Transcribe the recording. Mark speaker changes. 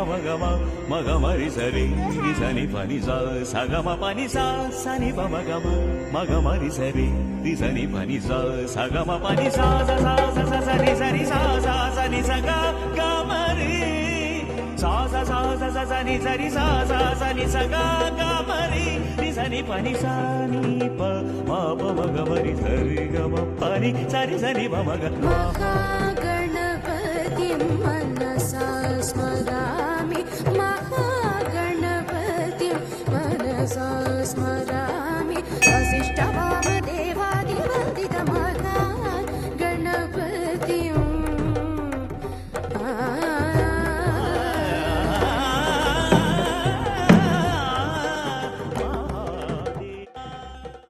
Speaker 1: పమ గమ మగ మరి సరి సని పని సా గమ పని సని పమ గమ మగ మరి సరి సని పని సగమ పని సని సని సని సగ గమరి సని సరి సని సగ గమరి సని పని సని ప మగ మరి సరి గమ పని సరి సని మగ
Speaker 2: महागणपतिं मनसा स्मरा